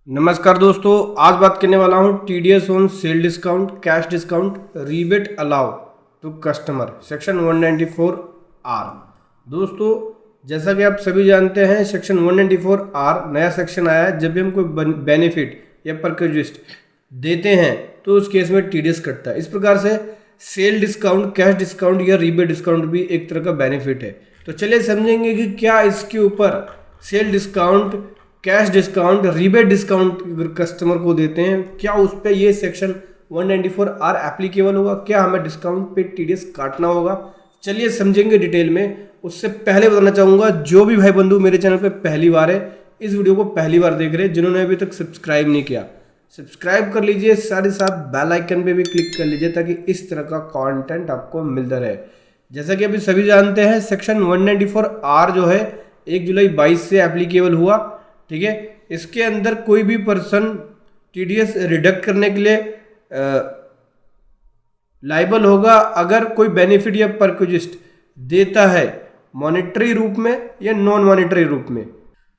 नमस्कार दोस्तों, आज बात करने वाला हूँ TDS on sale discount, cash discount, rebate allow to customer, section 194 R. दोस्तों, जैसा कि आप सभी जानते हैं, सेक्शन 194 आर नया सेक्शन आया है। जब भी हम कोई बेनिफिट या परक्विजिस्ट देते हैं तो उस केस में टीडीएस कटता है। इस प्रकार से सेल डिस्काउंट, कैश डिस्काउंट या रीबेट डिस्काउंट भी एक तरह का बेनिफिट है। तो चलिए समझेंगे कि क्या इसके ऊपर cell discount, cash discount, rebate discount customer को देते हैं, क्या उस पर ये सेक्शन 194 आर एप्लीकेबल होगा, क्या हमें डिस्काउंट पे टीडीएस काटना होगा। चलिए समझेंगे डिटेल में। उससे पहले बताना चाहूँगा, जो भी भाई बंधु मेरे चैनल पे पहली बार है, इस वीडियो को पहली बार देख रहे हैं, जिन्होंने अभी तक सब्सक्राइब नहीं किया, सब्सक्राइब कर लीजिए, साथ ही साथ बेल आइकन पे भी क्लिक कर लीजिए ताकि इस तरह का कंटेंट आपको मिलता रहे। जैसा कि अभी सभी जानते हैं, सेक्शन 194 आर जो है 1 जुलाई 22 से एप्लीकेबल हुआ। ठीक है, इसके अंदर कोई भी पर्सन टीडीएस रिडक्ट करने के लिए लाइबल होगा अगर कोई बेनिफिट या परक्विजिस्ट देता है मॉनेटरी रूप में या नॉन मॉनेटरी रूप में,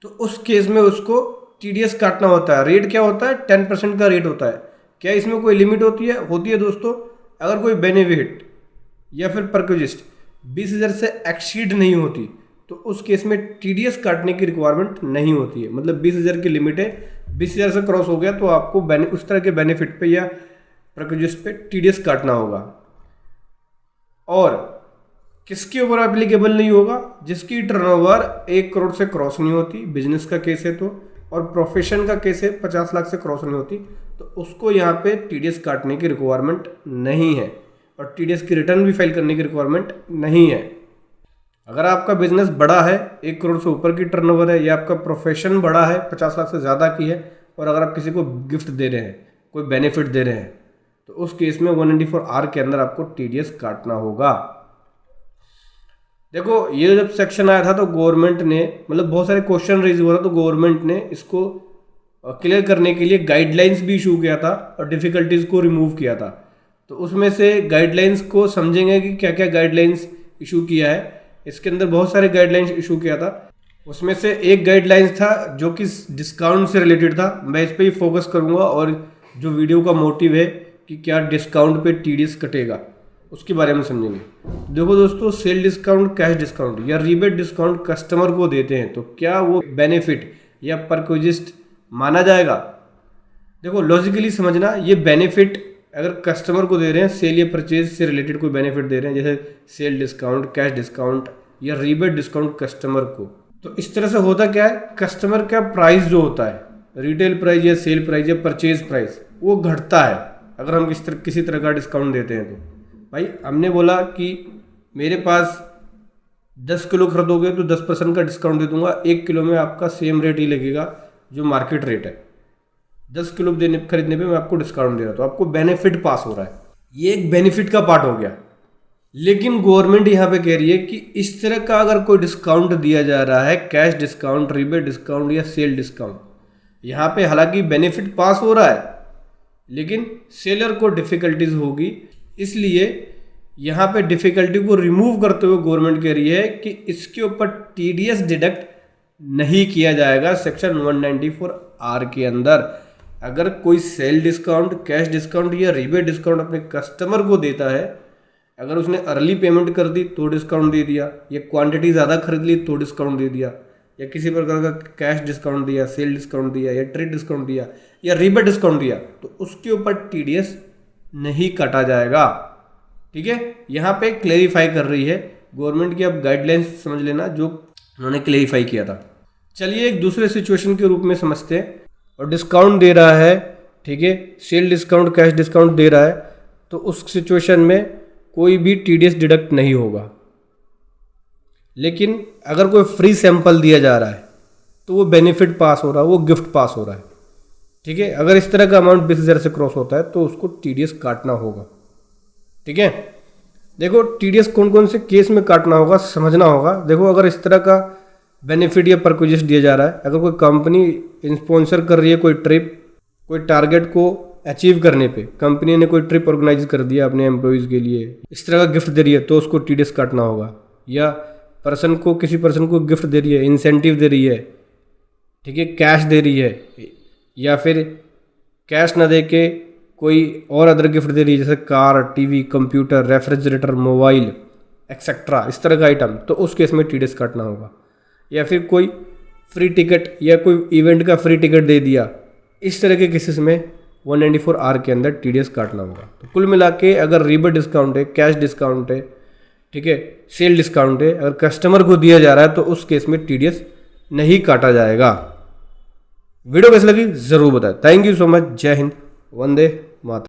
तो उस केस में उसको टीडीएस काटना होता है। रेट क्या होता है? 10% का रेट होता है। क्या इसमें कोई लिमिट होती है? होती है दोस्तों। अगर कोई बेनिफिट या फिर परक्विजिस्ट 20,000 से एक्सीड नहीं होती तो उस केस में टीडीएस काटने की रिक्वायरमेंट नहीं होती है। मतलब 20,000 की लिमिट है, 20,000 से क्रॉस हो गया तो आपको उस तरह के बेनिफिट पे या परक्विजिस्ट पे टीडीएस काटना होगा। और किसके ऊपर एप्लीकेबल नहीं होगा? जिसकी टर्नओवर 1 करोड़ से क्रॉस नहीं होती, बिजनेस का केस है तो, और प्रोफेशन का केस है 50 लाख से क्रॉस नहीं होती, तो उसको यहाँ पे टीडीएस काटने की रिक्वायरमेंट नहीं है और टीडीएस की रिटर्न भी फाइल करने की रिक्वायरमेंट नहीं है। अगर आपका बिजनेस बड़ा है, 1 करोड़ से ऊपर की टर्नओवर है, या आपका प्रोफेशन बड़ा है, 50 लाख से ज़्यादा की है, और अगर आप किसी को गिफ्ट दे रहे हैं, कोई बेनिफिट दे रहे हैं, तो उस केस में 194 आर के अंदर आपको टीडीएस काटना होगा। देखो, ये जब सेक्शन आया था तो गवर्नमेंट ने, मतलब बहुत सारे क्वेश्चन रेज हुआ था, तो गवर्नमेंट ने इसको क्लियर करने के लिए गाइडलाइंस भी इशू किया था और डिफ़िकल्टीज़ को रिमूव किया था। तो उसमें से गाइडलाइंस को समझेंगे कि क्या क्या गाइडलाइंस इशू किया है। इसके अंदर बहुत सारे गाइडलाइंस इशू किया था। उसमें से एक गाइडलाइंस था जो कि डिस्काउंट से रिलेटेड था। मैं इस पर ही फोकस करूंगा और जो वीडियो का मोटिव है कि क्या डिस्काउंट पे टीडीएस कटेगा उसके बारे में समझेंगे। देखो दोस्तों, सेल डिस्काउंट, कैश डिस्काउंट या रीबेट डिस्काउंट कस्टमर को देते हैं तो क्या वो बेनिफिट या परक्विजिस्ट माना जाएगा? देखो, लॉजिकली समझना, ये बेनिफिट अगर कस्टमर को दे रहे हैं, सेल या परचेज से रिलेटेड कोई बेनिफिट दे रहे हैं, जैसे सेल डिस्काउंट, कैश डिस्काउंट या रीबेट डिस्काउंट कस्टमर को, तो इस तरह से होता क्या है, कस्टमर का प्राइस जो होता है, रिटेल प्राइस या सेल प्राइस या परचेज प्राइस, वो घटता है अगर हम किसी तरह का डिस्काउंट देते हैं। तो भाई, हमने बोला कि मेरे पास 10 किलो खरीदोगे तो 10% का डिस्काउंट दे दूंगा, 1 किलो में आपका सेम रेट ही लगेगा जो मार्केट रेट है। 10 किलो खरीदने पे मैं आपको डिस्काउंट दे रहा हूँ, तो आपको बेनिफिट पास हो रहा है। ये एक बेनिफिट का पार्ट हो गया। लेकिन गवर्नमेंट यहाँ पे कह रही है कि इस तरह का अगर कोई डिस्काउंट दिया जा रहा है, कैश डिस्काउंट, रीबेट डिस्काउंट या सेल डिस्काउंट, यहाँ पे हालांकि बेनिफिट पास हो रहा है लेकिन सेलर को डिफिकल्टीज होगी। इसलिए यहाँ पे डिफिकल्टी को रिमूव करते हुए गवर्नमेंट कह रही है कि इसके ऊपर टीडीएस डिडक्ट नहीं किया जाएगा सेक्शन 194 आर के अंदर। अगर कोई सेल डिस्काउंट, कैश डिस्काउंट या रीबेट डिस्काउंट अपने कस्टमर को देता है, अगर उसने अर्ली पेमेंट कर दी तो डिस्काउंट दे दिया, या क्वांटिटी ज़्यादा खरीद ली तो डिस्काउंट दे दिया, या किसी प्रकार का कैश डिस्काउंट दिया, सेल डिस्काउंट दिया, या ट्रेड डिस्काउंट दिया, या रीबेट डिस्काउंट दिया, तो उसके ऊपर टीडीएस नहीं काटा जाएगा। ठीक है, यहाँ पे क्लेरिफाई कर रही है गवर्नमेंट की। अब गाइडलाइंस समझ लेना जो उन्होंने क्लेरिफाई किया था। चलिए एक दूसरे सिचुएशन के रूप में समझते हैं। और डिस्काउंट दे रहा है, ठीक है, सेल डिस्काउंट, कैश डिस्काउंट दे रहा है, तो उस सिचुएशन में कोई भी टीडीएस डिडक्ट नहीं होगा। लेकिन अगर कोई फ्री सैंपल दिया जा रहा है तो वो बेनिफिट पास हो रहा है, वो गिफ्ट पास हो रहा है। ठीक है, अगर इस तरह का अमाउंट 20,000 से क्रॉस होता है तो उसको टीडीएस काटना होगा। ठीक है, देखो टीडीएस कौन कौन से केस में काटना होगा समझना होगा। देखो, अगर इस तरह का बेनिफिट या परक्विजिस्ट दिया जा रहा है, अगर कोई कंपनी स्पॉन्सर कर रही है कोई ट्रिप, कोई टारगेट को अचीव करने पे कंपनी ने कोई ट्रिप ऑर्गेनाइज कर दिया अपने एम्प्लॉयज़ के लिए, इस तरह का गिफ्ट दे रही है तो उसको टीडीएस काटना होगा। या किसी पर्सन को गिफ्ट दे रही है, इंसेंटिव दे रही है, ठीक है, कैश दे रही है, या फिर कैश ना दे के कोई और अदर गिफ्ट दे रही है, जैसे car, TV, computer, refrigerator, mobile etcetera, इस तरह का आइटम, तो उस केस में टीडीएस काटना होगा। या फिर कोई फ्री टिकट या कोई इवेंट का फ्री टिकट दे दिया, इस तरह के केसेस में 194R के अंदर टीडीएस काटना होगा। तो कुल मिला के अगर रिबेट डिस्काउंट है, कैश डिस्काउंट है, ठीक है, सेल डिस्काउंट है, अगर कस्टमर को दिया जा रहा है तो उस केस में टीडीएस नहीं काटा जाएगा। वीडियो कैसी लगी ज़रूर बताएं। Thank you so much. जय हिंद, वंदे मातरम।